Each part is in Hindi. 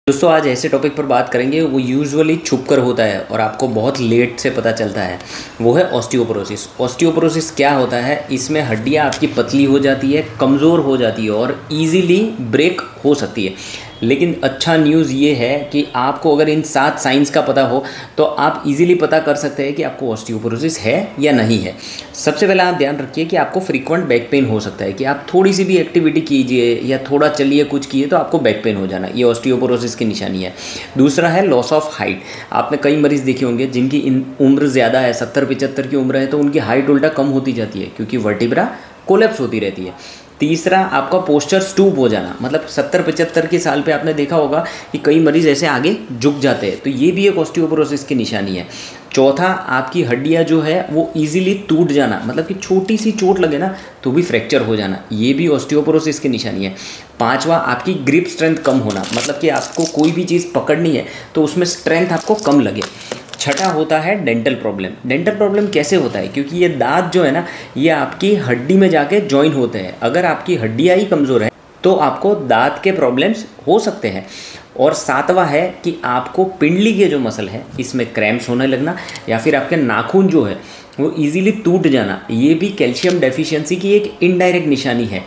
दोस्तों आज ऐसे टॉपिक पर बात करेंगे वो यूजुअली छुप कर होता है और आपको बहुत लेट से पता चलता है। वो है ऑस्टियोपोरोसिस। ऑस्टियोपोरोसिस क्या होता है? इसमें हड्डियाँ आपकी पतली हो जाती है, कमज़ोर हो जाती है और इजीली ब्रेक हो सकती है। लेकिन अच्छा न्यूज़ ये है कि आपको अगर इन 7 साइंस का पता हो तो आप इजीली पता कर सकते हैं कि आपको ऑस्टियोपोरोसिस है या नहीं है। सबसे पहले आप ध्यान रखिए कि आपको फ्रीक्वेंट बैक पेन हो सकता है कि आप थोड़ी सी भी एक्टिविटी कीजिए या थोड़ा चलिए कुछ किए तो आपको बैक पेन हो जाना, ये ऑस्टियोपोरोसिस की निशानी है। दूसरा है लॉस ऑफ हाइट। आपने कई मरीज़ देखे होंगे जिनकी उम्र ज़्यादा है, 70-75 की उम्र है, तो उनकी हाइट उल्टा कम होती जाती है क्योंकि वर्टिब्रा कोलैप्स होती रहती है। तीसरा आपका पोस्चर स्टूप हो जाना, मतलब 70-75 के साल पे आपने देखा होगा कि कई मरीज़ ऐसे आगे झुक जाते हैं, तो ये भी एक ऑस्टियोपोरोसिस की निशानी है। चौथा आपकी हड्डियाँ जो है वो इजीली टूट जाना, मतलब कि छोटी सी चोट लगे ना तो भी फ्रैक्चर हो जाना, ये भी ऑस्टियोपोरोसिस की निशानी है। पांचवा आपकी ग्रिप स्ट्रेंथ कम होना, मतलब कि आपको कोई भी चीज़ पकड़नी है तो उसमें स्ट्रेंथ आपको कम लगे। छठा होता है डेंटल प्रॉब्लम। डेंटल प्रॉब्लम कैसे होता है? क्योंकि ये दांत जो है ना ये आपकी हड्डी में जाके जॉइन होते हैं। अगर आपकी हड्डियाँ ही कमज़ोर है तो आपको दांत के प्रॉब्लम्स हो सकते हैं। और सातवां है कि आपको पिंडली के जो मसल है इसमें क्रैम्प्स होने लगना या फिर आपके नाखून जो है वो इजीली टूट जाना, ये भी कैल्शियम डेफिशिएंसी की एक इनडायरेक्ट निशानी है।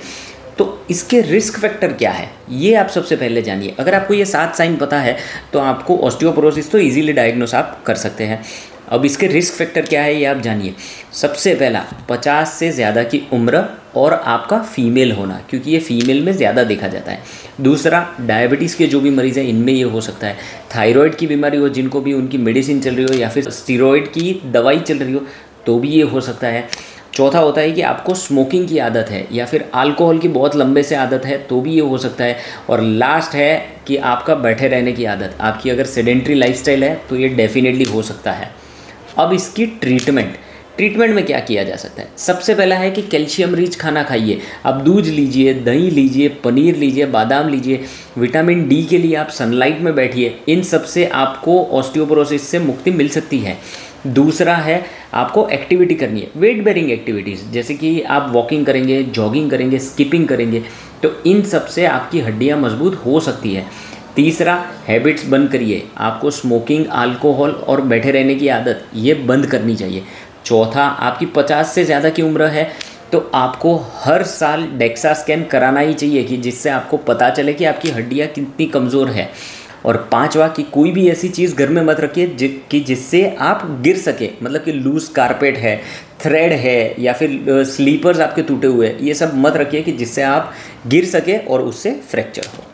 तो इसके रिस्क फैक्टर क्या है ये आप सबसे पहले जानिए। अगर आपको ये 7 साइन पता है तो आपको ऑस्टियोपोरोसिस तो इजीली डायग्नोस आप कर सकते हैं। अब इसके रिस्क फैक्टर क्या है ये आप जानिए। सबसे पहला 50 से ज़्यादा की उम्र और आपका फीमेल होना, क्योंकि ये फीमेल में ज़्यादा देखा जाता है। दूसरा डायबिटीज़ के जो भी मरीज़ हैं इनमें ये हो सकता है। थायराइड की बीमारी हो जिनको भी उनकी मेडिसिन चल रही हो या फिर स्टीरॉयड की दवाई चल रही हो तो भी ये हो सकता है। चौथा होता है कि आपको स्मोकिंग की आदत है या फिर अल्कोहल की बहुत लंबे से आदत है तो भी ये हो सकता है। और लास्ट है कि आपका बैठे रहने की आदत, आपकी अगर सेडेंट्री लाइफस्टाइल है तो ये डेफिनेटली हो सकता है। अब इसकी ट्रीटमेंट में क्या किया जा सकता है? सबसे पहला है कि कैल्शियम रिच खाना खाइए। आप दूध लीजिए, दही लीजिए, पनीर लीजिए, बादाम लीजिए। विटामिन डी के लिए आप सनलाइट में बैठिए। इन सब से आपको ऑस्टियोपोरोसिस से मुक्ति मिल सकती है। दूसरा है आपको एक्टिविटी करनी है, वेट बेरिंग एक्टिविटीज़, जैसे कि आप वॉकिंग करेंगे, जॉगिंग करेंगे, स्किपिंग करेंगे, तो इन सब से आपकी हड्डियाँ मजबूत हो सकती है। तीसरा हैबिट्स बंद करिए, आपको स्मोकिंग, अल्कोहल और बैठे रहने की आदत ये बंद करनी चाहिए। चौथा आपकी 50 से ज़्यादा की उम्र है तो आपको हर साल डेक्सा स्कैन कराना ही चाहिए कि जिससे आपको पता चले कि आपकी हड्डियाँ कितनी कमज़ोर है। और पांचवा कि कोई भी ऐसी चीज़ घर में मत रखिए कि जिससे आप गिर सके, मतलब कि लूज कारपेट है, थ्रेड है या फिर स्लीपर्स आपके टूटे हुए, ये सब मत रखिए कि जिससे आप गिर सके और उससे फ्रैक्चर हो।